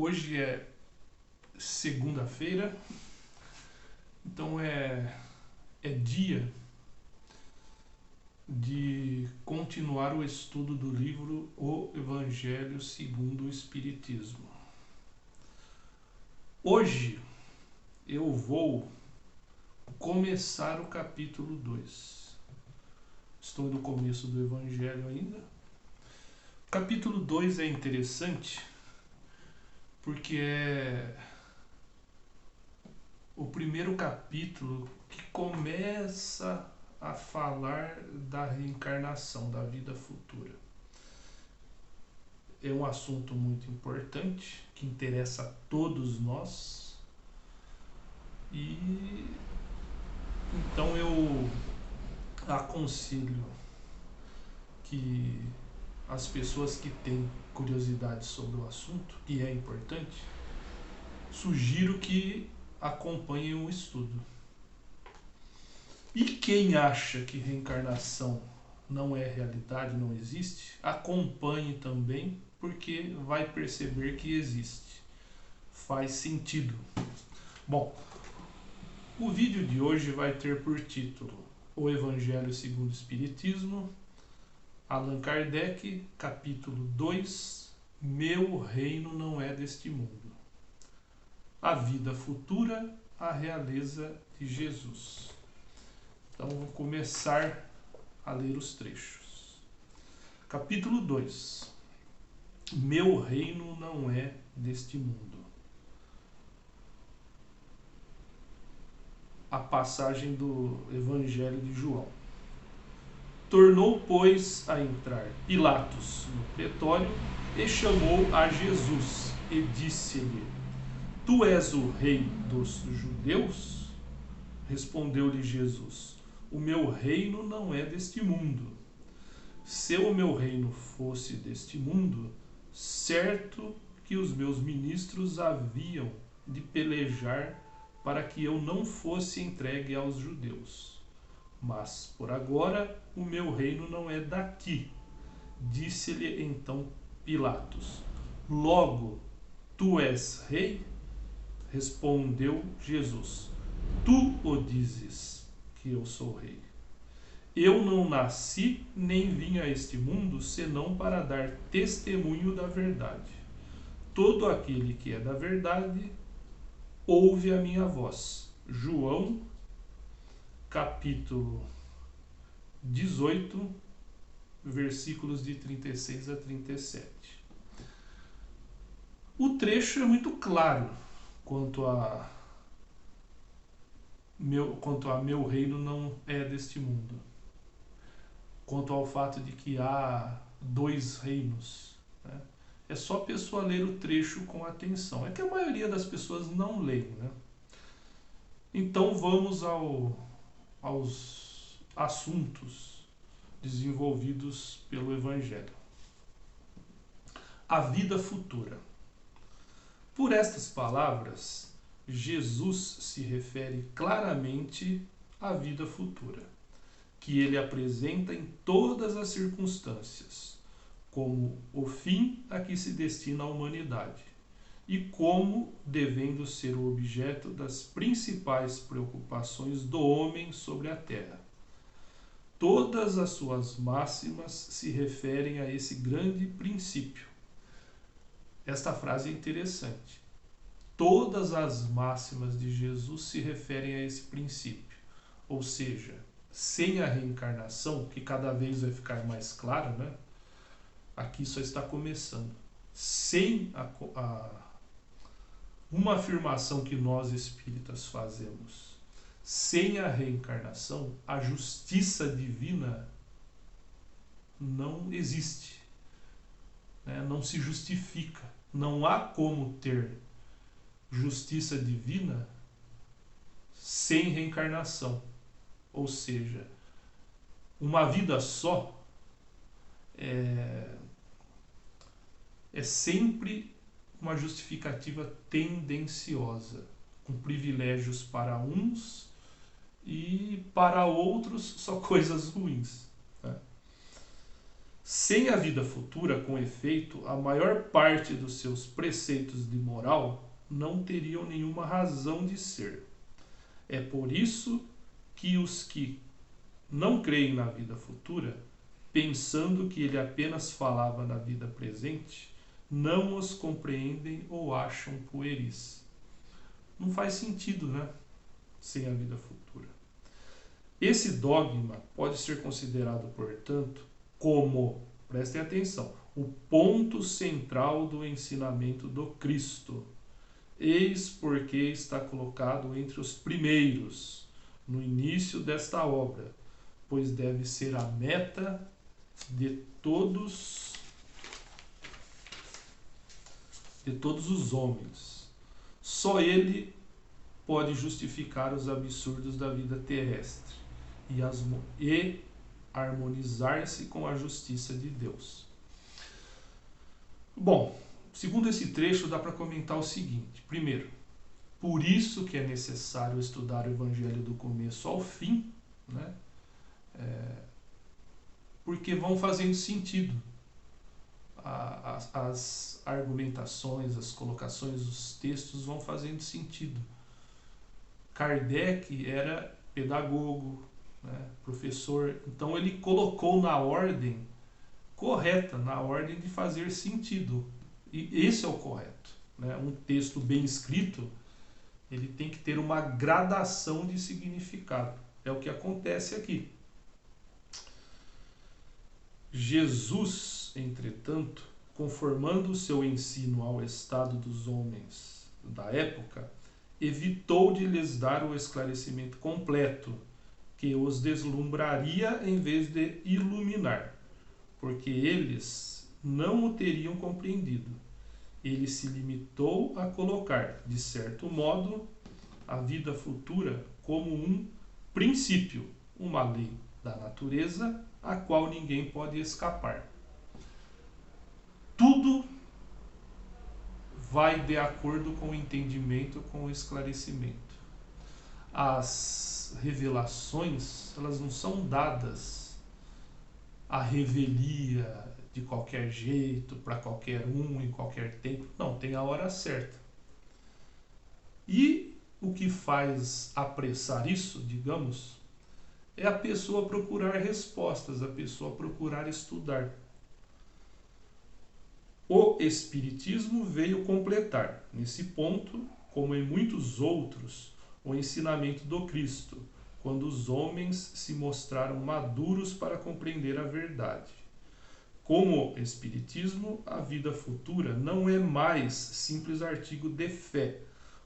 Hoje é segunda-feira, então é dia de continuar o estudo do livro O Evangelho segundo o Espiritismo. Hoje eu vou começar o capítulo 2. Estou no começo do Evangelho ainda. O capítulo 2 é interessante porque é o primeiro capítulo que começa a falar da reencarnação, da vida futura. É um assunto muito importante, que interessa a todos nós. E então eu aconselho que as pessoas que têm curiosidade sobre o assunto, e é importante, sugiro que acompanhem o estudo. E quem acha que reencarnação não é realidade, não existe, acompanhe também, porque vai perceber que existe. Faz sentido. Bom, o vídeo de hoje vai ter por título O Evangelho segundo o Espiritismo, Allan Kardec, capítulo 2, Meu reino não é deste mundo. A vida futura, a realeza de Jesus. Então vou começar a ler os trechos. Capítulo 2. Meu reino não é deste mundo. A passagem do Evangelho de João. Tornou, pois, a entrar Pilatos no pretório e chamou a Jesus e disse-lhe: Tu és o rei dos judeus? Respondeu-lhe Jesus: O meu reino não é deste mundo. Se o meu reino fosse deste mundo, certo que os meus ministros haviam de pelejar para que eu não fosse entregue aos judeus. Mas, por agora, o meu reino não é daqui. Disse-lhe então Pilatos: Logo, tu és rei? Respondeu Jesus: Tu o dizes que eu sou rei. Eu não nasci nem vim a este mundo senão para dar testemunho da verdade. Todo aquele que é da verdade ouve a minha voz. João, capítulo 18, versículos de 36 a 37. O trecho é muito claro quanto a meu reino não é deste mundo. Quanto ao fato de que há dois reinos. Né? É só a pessoa ler o trecho com atenção. É que a maioria das pessoas não lê. Né? Então vamos aos assuntos desenvolvidos pelo Evangelho. A vida futura. Por estas palavras, Jesus se refere claramente à vida futura, que ele apresenta em todas as circunstâncias, como o fim a que se destina a humanidade, e como devendo ser o objeto das principais preocupações do homem sobre a terra. Todas as suas máximas se referem a esse grande princípio. Esta frase é interessante. Todas as máximas de Jesus se referem a esse princípio, ou seja, sem a reencarnação, que cada vez vai ficar mais claro, né? Aqui só está começando. Sem uma afirmação que nós espíritas fazemos, sem a reencarnação, a justiça divina não existe, né? Não se justifica. Não há como ter justiça divina sem reencarnação. Ou seja, uma vida só é sempre uma justificativa tendenciosa, com privilégios para uns e para outros só coisas ruins. Né? Sem a vida futura, com efeito, a maior parte dos seus preceitos de moral não teriam nenhuma razão de ser. É por isso que os que não creem na vida futura, pensando que ele apenas falava na vida presente, não os compreendem ou acham pueris. Não faz sentido, né? Sem a vida futura. Esse dogma pode ser considerado, portanto, como, prestem atenção, o ponto central do ensinamento do Cristo. Eis porque está colocado entre os primeiros, no início desta obra, pois deve ser a meta de todos os homens. Só ele pode justificar os absurdos da vida terrestre e harmonizar-se com a justiça de Deus. Bom, segundo esse trecho dá para comentar o seguinte. Primeiro, por isso que é necessário estudar o Evangelho do começo ao fim, né? Porque vão fazendo sentido as argumentações, as colocações, os textos vão fazendo sentido. Kardec era pedagogo, né, professor, então ele colocou na ordem correta, na ordem de fazer sentido. E esse é o correto, né? Um texto bem escrito, ele tem que ter uma gradação de significado. É o que acontece aqui. Jesus, entretanto, conformando o seu ensino ao estado dos homens da época, evitou de lhes dar o esclarecimento completo, que os deslumbraria em vez de iluminar, porque eles não o teriam compreendido. Ele se limitou a colocar, de certo modo, a vida futura como um princípio, uma lei da natureza a qual ninguém pode escapar. Tudo vai de acordo com o entendimento, com o esclarecimento. As revelações, elas não são dadas à revelia de qualquer jeito, para qualquer um, em qualquer tempo. Não, tem a hora certa. E o que faz apressar isso, digamos, é a pessoa procurar respostas, a pessoa procurar estudar. O Espiritismo veio completar, nesse ponto, como em muitos outros, o ensinamento do Cristo, quando os homens se mostraram maduros para compreender a verdade. Como Espiritismo, a vida futura não é mais simples artigo de fé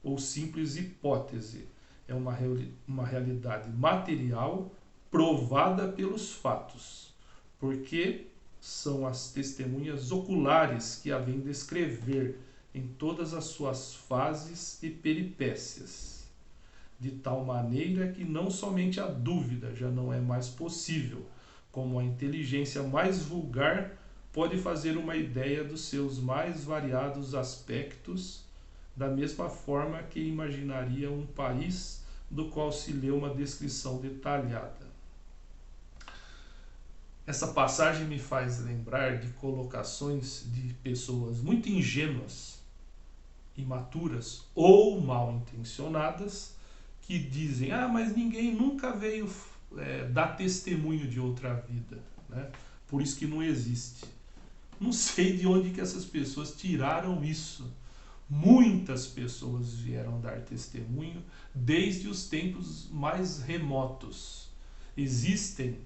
ou simples hipótese. É uma realidade material provada pelos fatos, porque são as testemunhas oculares que a vêm descrever em todas as suas fases e peripécias, de tal maneira que não somente a dúvida já não é mais possível, como a inteligência mais vulgar pode fazer uma ideia dos seus mais variados aspectos, da mesma forma que imaginaria um país do qual se lê uma descrição detalhada. Essa passagem me faz lembrar de colocações de pessoas muito ingênuas, imaturas ou mal intencionadas, que dizem, mas ninguém nunca veio dar testemunho de outra vida, né? Por isso que não existe. Não sei de onde que essas pessoas tiraram isso. Muitas pessoas vieram dar testemunho desde os tempos mais remotos. Existem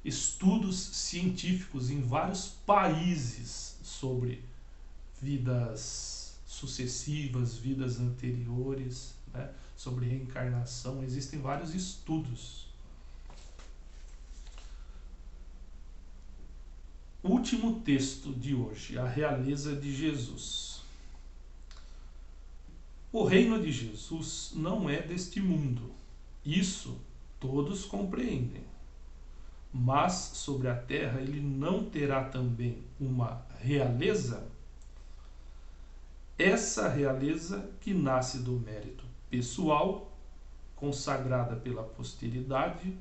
estudos científicos em vários países sobre vidas sucessivas, vidas anteriores, né? Sobre reencarnação. Existem vários estudos. Último texto de hoje, a realeza de Jesus. O reino de Jesus não é deste mundo. Isso todos compreendem. Mas sobre a terra ele não terá também uma realeza? Essa realeza que nasce do mérito pessoal, consagrada pela posteridade,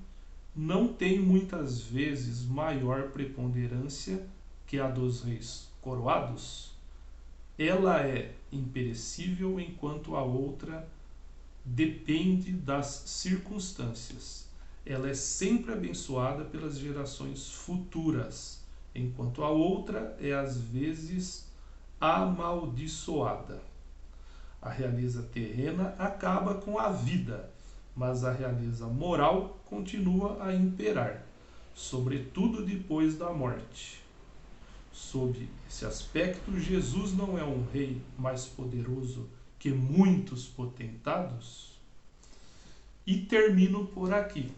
não tem muitas vezes maior preponderância que é a dos reis coroados, ela é imperecível, enquanto a outra depende das circunstâncias. Ela é sempre abençoada pelas gerações futuras, enquanto a outra é às vezes amaldiçoada. A realeza terrena acaba com a vida, mas a realeza moral continua a imperar, sobretudo depois da morte. Sob esse aspecto, Jesus não é um rei mais poderoso que muitos potentados? E termino por aqui.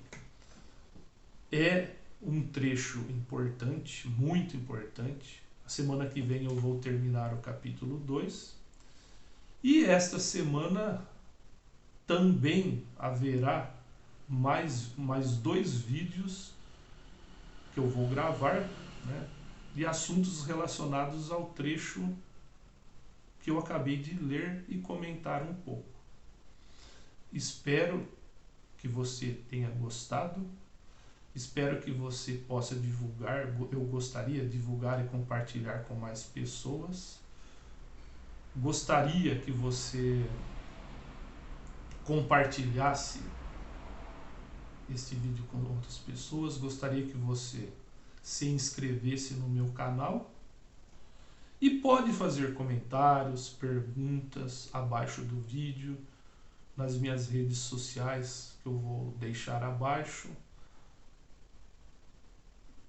É um trecho importante, muito importante. A semana que vem eu vou terminar o capítulo 2. E esta semana também haverá mais 2 vídeos que eu vou gravar, né, de assuntos relacionados ao trecho que eu acabei de ler e comentar um pouco. Espero que você tenha gostado, espero que você possa divulgar, eu gostaria de divulgar e compartilhar com mais pessoas. Gostaria que você compartilhasse este vídeo com outras pessoas, gostaria que você se inscrevesse no meu canal e pode fazer comentários, perguntas abaixo do vídeo, nas minhas redes sociais que eu vou deixar abaixo.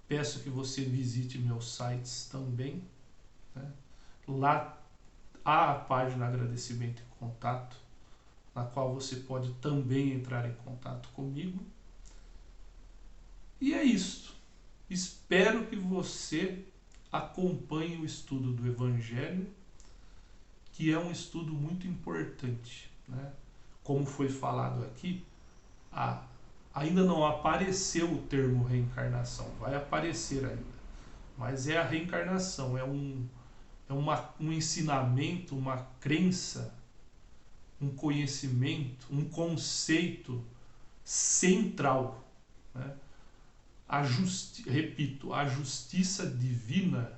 Peço que você visite meus sites também, né? Lá há a página Agradecimento e Contato, na qual você pode também entrar em contato comigo. E é isso. Espero que você acompanhe o estudo do Evangelho, que é um estudo muito importante, né? Como foi falado aqui, ainda não apareceu o termo reencarnação, vai aparecer ainda, mas é a reencarnação, é um ensinamento, uma crença, um conhecimento, um conceito central, né? Repito, a justiça divina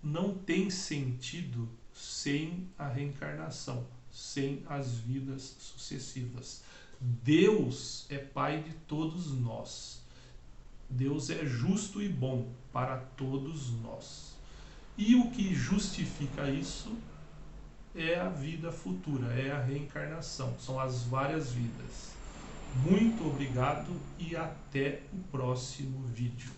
não tem sentido sem a reencarnação, sem as vidas sucessivas. Deus é Pai de todos nós. Deus é justo e bom para todos nós. E o que justifica isso é a vida futura, é a reencarnação, são as várias vidas. Muito obrigado e até o próximo vídeo.